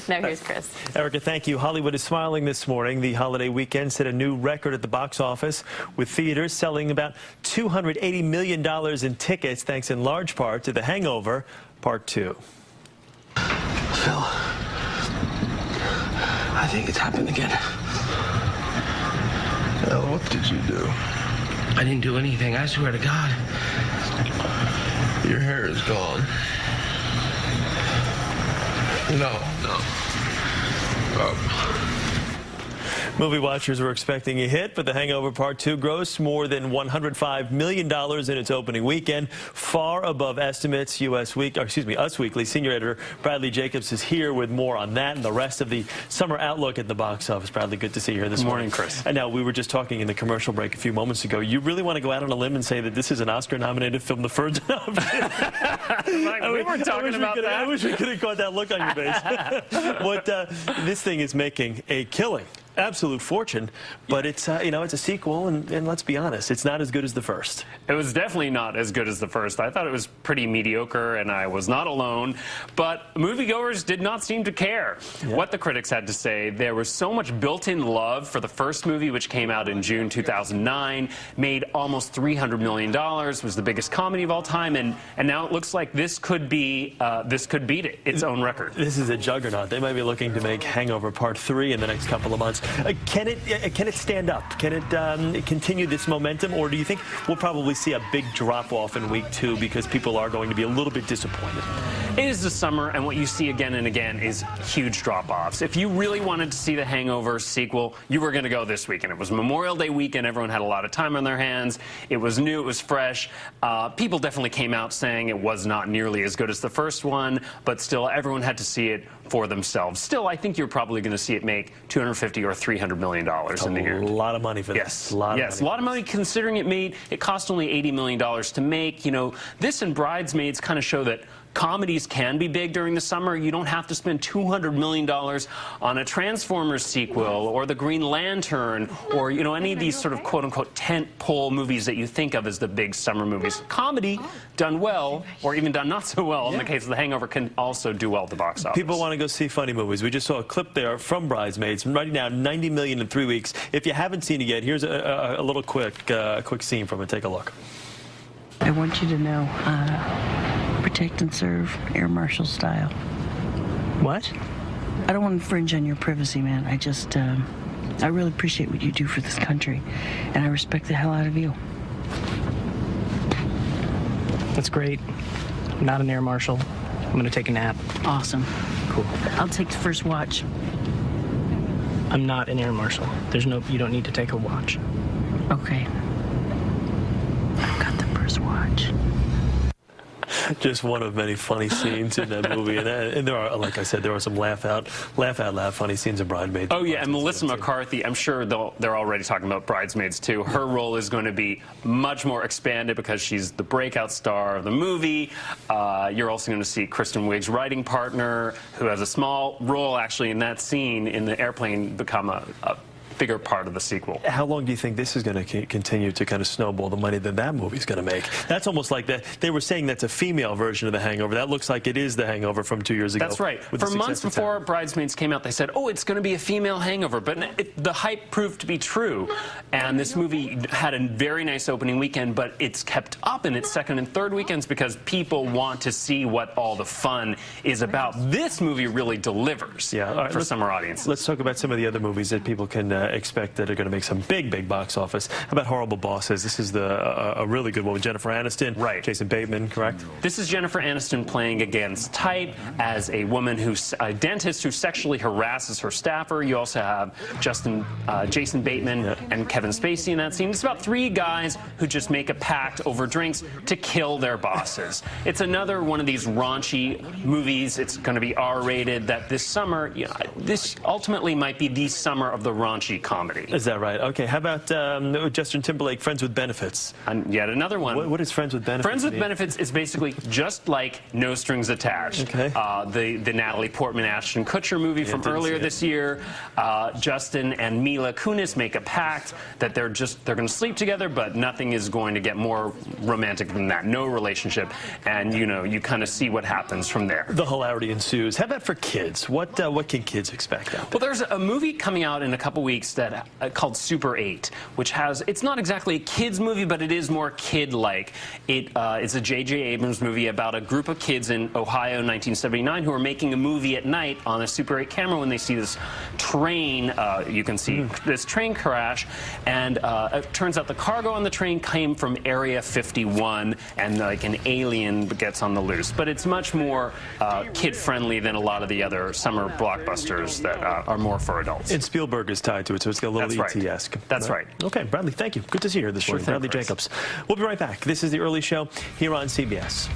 Now here's Chris. Erica, thank you. Hollywood is smiling this morning. The holiday weekend set a new record at the box office, with theaters selling about $280 million in tickets, thanks in large part to The Hangover Part 2. Phil, I think it's happened again. Hell, what did you do? I didn't do anything, I swear to God. Your hair is gone. No. Movie watchers were expecting a hit, but The Hangover Part 2 grossed more than $105 million in its opening weekend, far above estimates. Us Weekly senior editor Bradley Jacobs is here with more on that and the rest of the summer outlook at the box office. Bradley, good to see you here this morning. Chris. And now, we were just talking in the commercial break a few moments ago. You really want to go out on a limb and say that this is an Oscar-nominated film the first time? We weren't talking about that. I wish we could have caught that look on your face. This thing is making a killing. Absolute fortune, but it's it's a sequel, and let's be honest, it's not as good as the first. It was definitely not as good as the first. I thought it was pretty mediocre, and I was not alone. But moviegoers did not seem to care what the critics had to say. There was so much built-in love for the first movie, which came out in June 2009, made almost $300 million, was the biggest comedy of all time, and now it looks like this could beat its own record. This is a juggernaut. They might be looking to make Hangover Part 3 in the next couple of months. Can it stand up? Can it continue this momentum, or do you think we'll probably see a big drop-off in week 2 because people are going to be a little bit disappointed? It is the summer, and what you see again and again is huge drop-offs. If you really wanted to see the Hangover sequel, you were going to go this weekend. It was Memorial Day weekend. Everyone had a lot of time on their hands. It was new. It was fresh. People definitely came out saying it was not nearly as good as the first one, but still, everyone had to see it for themselves. Still, I think you're probably going to see it make $250 or $300 million in the year. A lot of money for this. Yes, a lot of money considering it cost only $80 million to make. You know, this and Bridesmaids kind of show that comedies can be big during the summer. You don't have to spend $200 million on a Transformers sequel or the Green Lantern or, any of these sort of quote-unquote tent-pole movies that you think of as the big summer movies. Comedy done well, or even done not so well, in the case of The Hangover, can also do well at the box office. People want to go see funny movies. We just saw a clip there from Bridesmaids. Right now, $90 million in 3 weeks. If you haven't seen it yet, here's a little quick scene from it. Take a look. I want you to know, protect and serve, Air Marshal style. What? I don't want to infringe on your privacy, man. I really appreciate what you do for this country, and I respect the hell out of you. That's great. I'm not an Air Marshal. I'm going to take a nap. Awesome. Cool. I'll take the first watch. I'm not an Air Marshal. You don't need to take a watch. Okay. I've got the first watch. Just one of many funny scenes in that movie, and there are, like I said, there are some laugh out loud funny scenes in Bridesmaids. Oh yeah, and Melissa McCarthy, I'm sure they're already talking about Bridesmaids too. Her role is going to be much more expanded because she's the breakout star of the movie. You're also going to see Kristen Wiig's writing partner, who has a small role actually in that scene in the airplane, become a bigger part of the sequel. How long do you think this is going to continue to kind of snowball the money that movie's going to make? That's almost like they were saying that's a female version of The Hangover. That looks like it is The Hangover from 2 years ago. That's right. For months before Bridesmaids came out, they said, oh, it's going to be a female Hangover. But the hype proved to be true. And this movie had a very nice opening weekend, but it's kept up in its second and third weekends because people want to see what all the fun is about. This movie really delivers for summer audiences. Let's talk about some of the other movies that people can expect that are going to make some big box office. How about Horrible Bosses? This is a really good one with Jennifer Aniston, Jason Bateman, correct? This is Jennifer Aniston playing against type as a woman a dentist who sexually harasses her staffer. You also have Jason Bateman and Kevin Spacey in that scene. It's about 3 guys who just make a pact over drinks to kill their bosses. It's another one of these raunchy movies. It's going to be R-rated. That this summer, this ultimately might be the summer of the raunchy edgy comedy. Is that right? Okay. How about Justin Timberlake, Friends with Benefits? And yet another one. What is Friends with Benefits? Friends with Benefits is basically just like No Strings Attached. Okay. The Natalie Portman, Ashton Kutcher movie from earlier this year. Justin and Mila Kunis make a pact that they're going to sleep together, but nothing is going to get more romantic than that. No relationship, and you kind of see what happens from there. The hilarity ensues. How about for kids? What can kids expect out there? Well, there's a movie coming out in a couple weeks that called Super 8, which it's not exactly a kids movie, but it is more kid-like. It's a J.J. Abrams movie about a group of kids in Ohio in 1979 who are making a movie at night on a Super 8 camera when they see this train. You can see this train crash, and it turns out the cargo on the train came from Area 51, and like an alien gets on the loose. But it's much more kid-friendly than a lot of the other summer blockbusters that are more for adults. And Spielberg is tied to it, so it's got a little ET-esque. That's right. Okay, Bradley, thank you. Good to see you here this morning. Bradley Jacobs. We'll be right back. This is The Early Show here on CBS.